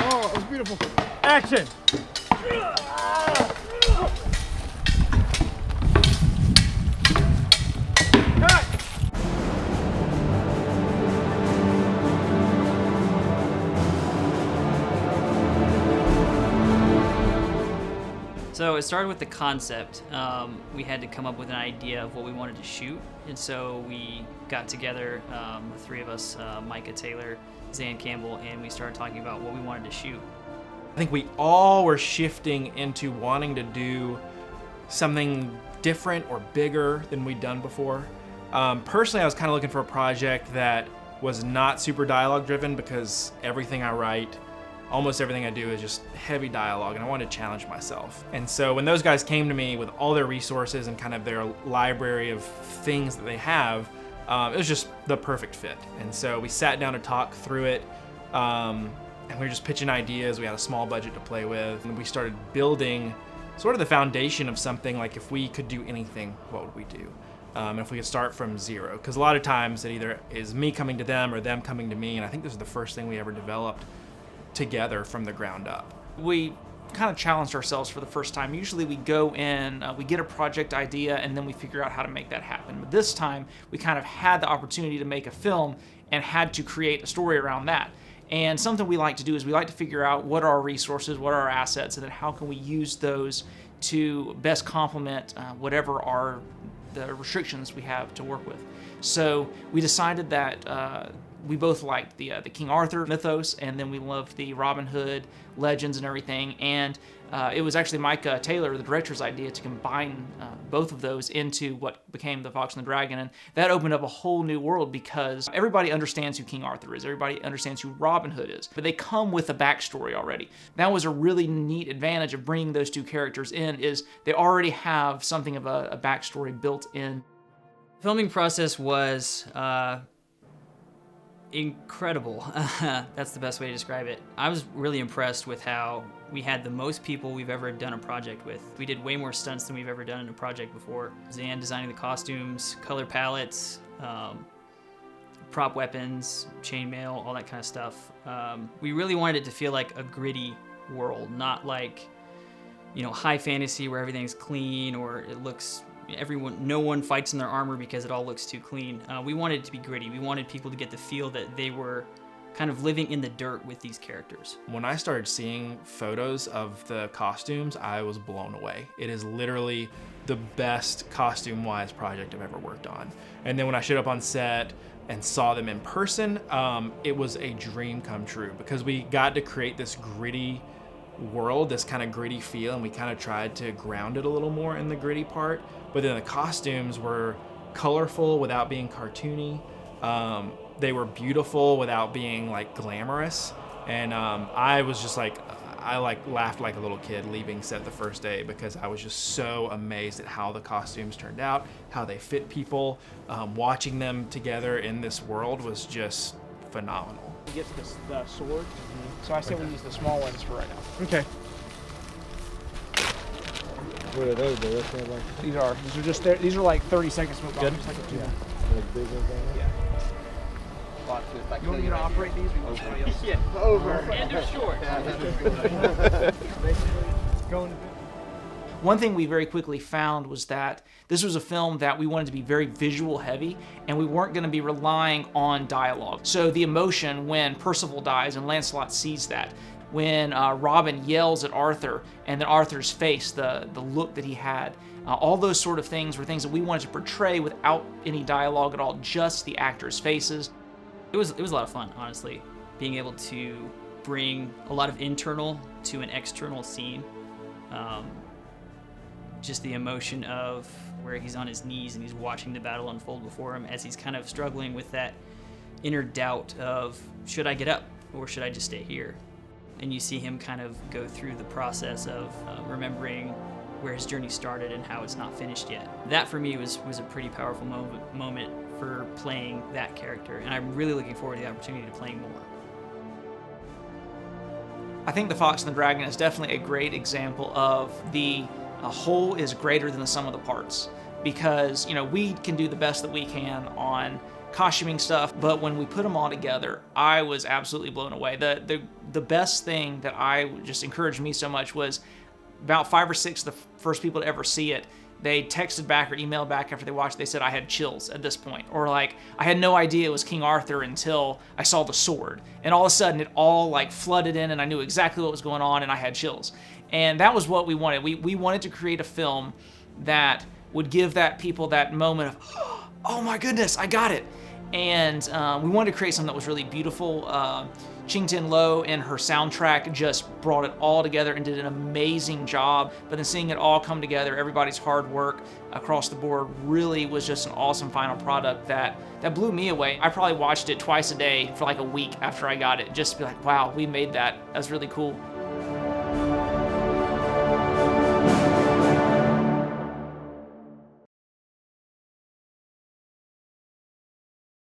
Oh, it was beautiful. Action! So it started with the concept. We had to come up with an idea of what we wanted to shoot, and so we got together, the three of us, Micah Taylor, Zan Campbell, and we started talking about what we wanted to shoot. I think we all were shifting into wanting to do something different or bigger than we'd done before. Personally, I was kind of looking for a project that was not super dialogue driven, because everything I write, almost everything I do is just heavy dialogue, and I wanted to challenge myself. And so when those guys came to me with all their resources and kind of their library of things that they have, it was just the perfect fit. And so we sat down to talk through it, and we were just pitching ideas. We had a small budget to play with, and we started building sort of the foundation of something like, if we could do anything, what would we do? And if we could start from zero, because a lot of times it either is me coming to them or them coming to me, and I think this is the first thing we ever developed together from the ground up. We kind of challenged ourselves for the first time. Usually we go in, we get a project idea, and then we figure out how to make that happen. But this time we kind of had the opportunity to make a film and had to create a story around that. And something we like to do is we like to figure out what are our resources, what are our assets, and then how can we use those to best complement whatever the restrictions we have to work with. So we decided that we both liked the King Arthur mythos, and then we loved the Robin Hood legends and everything. And it was actually Micah Taylor, the director's idea, to combine both of those into what became The Fox and the Dragon. And that opened up a whole new world, because everybody understands who King Arthur is, everybody understands who Robin Hood is, but they come with a backstory already. That was a really neat advantage of bringing those two characters in, is they already have something of a backstory built in. The filming process was incredible. That's the best way to describe it. I was really impressed with how we had the most people we've ever done a project with. We did way more stunts than we've ever done in a project before. Zan designing the costumes, color palettes, prop weapons, chainmail, all that kind of stuff. We really wanted it to feel like a gritty world, not like, high fantasy where everything's clean or it looks no one fights in their armor because it all looks too clean. We wanted it to be gritty. We wanted people to get the feel that they were kind of living in the dirt with these characters. When I started seeing photos of the costumes, I was blown away. It is literally the best costume-wise project I've ever worked on. And then when I showed up on set and saw them in person, it was a dream come true, because we got to create this gritty world, this kind of gritty feel, and we kind of tried to ground it a little more in the gritty part. But then the costumes were colorful without being cartoony. They were beautiful without being like glamorous. And I was just like, I laughed like a little kid leaving set the first day, because I was just so amazed at how the costumes turned out, how they fit people. Watching them together in this world was just phenomenal. He gets the sword, so I say we use the small ones for right now. Okay. What are those? These are just there. These are like 30 seconds. Good. Just like a tube. Like big ones on there? Yeah. You want me to operate these? Or you want somebody else? Yeah. Over. And they're short. Going to One thing we very quickly found was that this was a film that we wanted to be very visual heavy, and we weren't going to be relying on dialogue. So the emotion when Percival dies and Lancelot sees that, when Robin yells at Arthur, and then Arthur's face, the look that he had, all those sort of things were things that we wanted to portray without any dialogue at all, just the actors' faces. It was a lot of fun, honestly, being able to bring a lot of internal to an external scene. Just the emotion of where he's on his knees and he's watching the battle unfold before him as he's kind of struggling with that inner doubt of, should I get up or should I just stay here? And you see him kind of go through the process of remembering where his journey started and how it's not finished yet. That for me was a pretty powerful moment for playing that character, and I'm really looking forward to the opportunity to playing more. I think The Fox and the Dragon is definitely a great example of the whole is greater than the sum of the parts, because we can do the best that we can on costuming stuff. But when we put them all together, I was absolutely blown away. The best thing that I just encouraged me so much was about 5 or 6 of the first people to ever see it, they texted back or emailed back after they watched. They said, I had chills at this point. Or like, I had no idea it was King Arthur until I saw the sword. And all of a sudden it all like flooded in and I knew exactly what was going on and I had chills. And that was what we wanted. We wanted to create a film that would give that people that moment of, oh my goodness, I got it. And we wanted to create something that was really beautiful. Ching-Tin Lo and her soundtrack just brought it all together and did an amazing job. But then seeing it all come together, everybody's hard work across the board really was just an awesome final product that blew me away. I probably watched it twice a day for like a week after I got it, just to be like, wow, we made that. That was really cool.